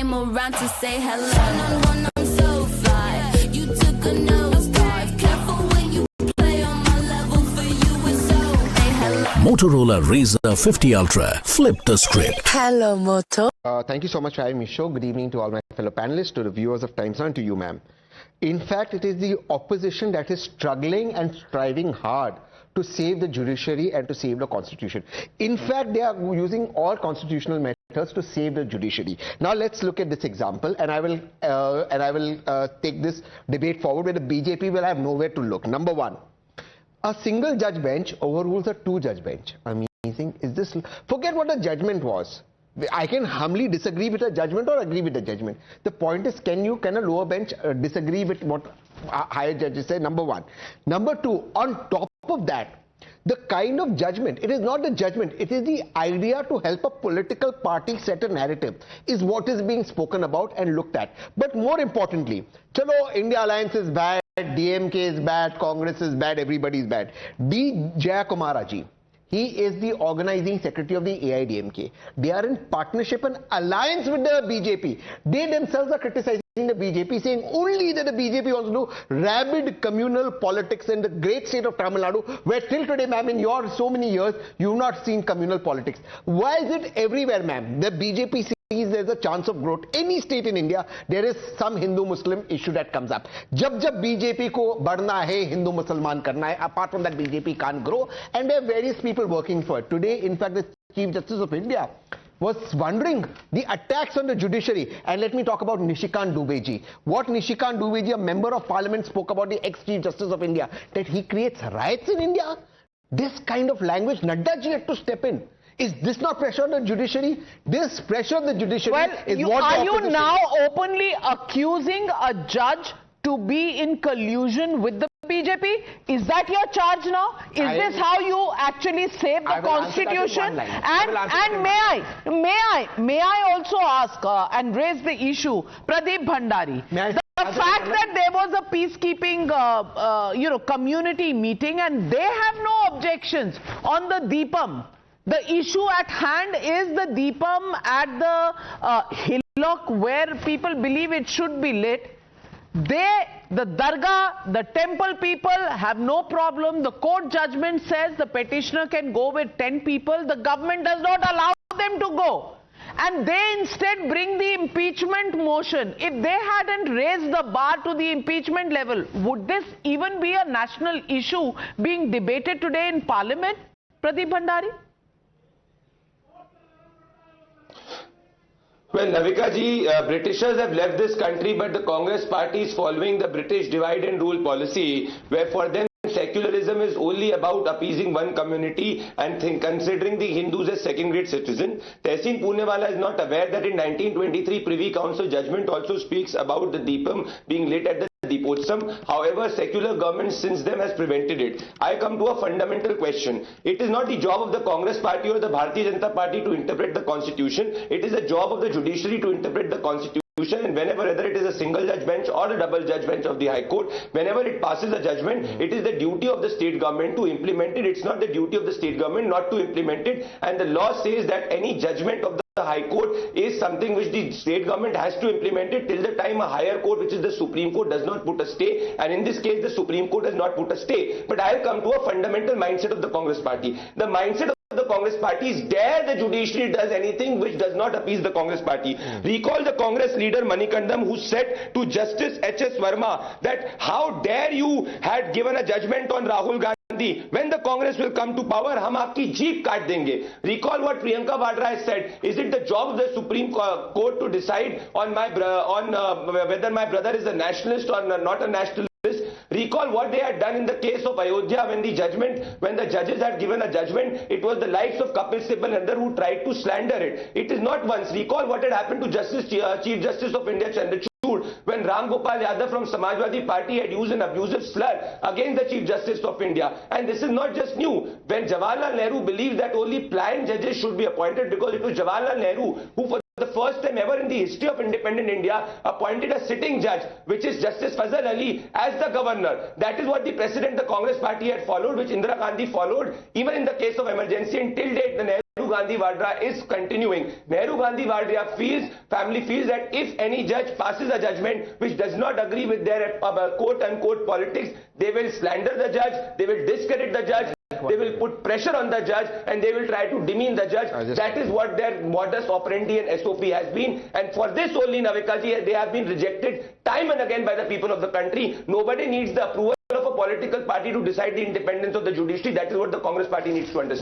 came around to say hello. One, I'm so fly. You took a nosedive. Careful when you play on my level. For you it's so. Hey, hello. Motorola Razr 50 Ultra. Flip the script. Hello, Moto. Thank you so much for having me. Good evening to all my fellow panelists, to the viewers of Times, and to you, ma'am. In fact, it is the opposition that is struggling and striving hard to save the judiciary and to save the constitution. In fact, they are using all constitutional methods to save the judiciary. Now, let's look at this example, and I will take this debate forward where the BJP will have nowhere to look. Number one, a single judge bench overrules a two-judge bench. Amazing. Is this? Forget what the judgment was. I can humbly disagree with a judgment or agree with the judgment. The point is, can a lower bench disagree with what higher judges say? Number one. Number two, on top of that, the kind of judgment, it is not the judgment, it is the idea to help a political party set a narrative, is what is being spoken about and looked at. But more importantly, chalo, India Alliance is bad, DMK is bad, Congress is bad, everybody is bad. D. Jayakumara ji, he is the organizing secretary of the AIDMK. They are in partnership and alliance with the BJP. They themselves are criticizing the BJP, saying only that the BJP wants to do rabid communal politics in the great state of Tamil Nadu, where till today, ma'am, in your so many years, you've not seen communal politics. Why is it everywhere, ma'am? The BJP sees there's a chance of growth. Any state in India, there is some Hindu-Muslim issue that comes up. Jab BJP ko badna hai, Hindu-Musliman karna hai. Apart from that, BJP can't grow, and there are various people working for it. Today, in fact, the Chief Justice of India was wondering the attacks on the judiciary. And let me talk about Nishikant Dubey ji. What Nishikant Dubey ji, a member of parliament, spoke about the ex-Chief Justice of India, that he creates riots in India. This kind of language, Nadda ji had to step in. Is this not pressure on the judiciary? This pressure on the judiciary is what are you now openly accusing a judge to be in collusion with the BJP? Is that your charge now? Is this how you actually save the constitution? And may I also ask and raise the issue, Pradeep Bhandari, the fact that there was a peacekeeping community meeting and they have no objections on the Deepam. The issue at hand is the Deepam at the hillock where people believe it should be lit. The Dargah, the temple people have no problem. The court judgment says the petitioner can go with 10 people. The government does not allow them to go. And they instead bring the impeachment motion. If they hadn't raised the bar to the impeachment level, would this even be a national issue being debated today in Parliament, Pradeep Bhandari? Well, Navika ji, Britishers have left this country, but the Congress party is following the British divide and rule policy, where for them secularism is only about appeasing one community and considering the Hindus as second-grade citizens. Tehseen Poonawalla is not aware that in 1923 Privy Council judgment also speaks about the Deepam being lit at the Deepotsam. However, secular government since then has prevented it. I come to a fundamental question. It is not the job of the Congress party or the Bharatiya Janata Party to interpret the constitution. It is the job of the judiciary to interpret the constitution. And whenever, whether it is a single judge bench or a double judge bench of the High Court, whenever it passes a judgment, it is the duty of the state government to implement it. It's not the duty of the state government not to implement it. And the law says that any judgment of the High Court is something which the state government has to implement it till the time a higher court, which is the Supreme Court, does not put a stay. And in this case, the Supreme Court has not put a stay. But I'll come to a fundamental mindset of the Congress party. The mindset of the Congress party is dare the judiciary does anything which does not appease the Congress party. Recall the Congress leader Manikandam, who said to Justice H.S. Verma that how dare you had given a judgment on Rahul Gandhi. When the Congress will come to power, hum aapki jeep kaat denge. Recall what Priyanka Vadra has said. Is it the job of the Supreme Court to decide on whether my brother is a nationalist or not a nationalist? Recall what they had done in the case of Ayodhya when the judges had given a judgment. It was the likes of Kapil Sibal and others who tried to slander it. It is not once. Recall what had happened to Chief Justice of India Chandrachud when Ram Gopal Yadav from Samajwadi Party had used an abusive slur against the Chief Justice of India. And this is not just new. When Jawaharlal Nehru believed that only pliant judges should be appointed, because it was Jawaharlal Nehru who for the first time ever in the history of independent India appointed a sitting judge, which is Justice Fazal Ali, as the governor. That is what the precedent the Congress party had followed, which Indira Gandhi followed even in the case of emergency. Until date, the Nehru Nehru Gandhi Vadra is continuing. Nehru Gandhi Vadra family feels that if any judge passes a judgment which does not agree with their quote unquote politics, they will slander the judge, they will discredit the judge, they will put pressure on the judge, and they will try to demean the judge. That is what their modus operandi and SOP has been. And for this only, Navikaji, they have been rejected time and again by the people of the country. Nobody needs the approval of a political party to decide the independence of the judiciary. That is what the Congress party needs to understand.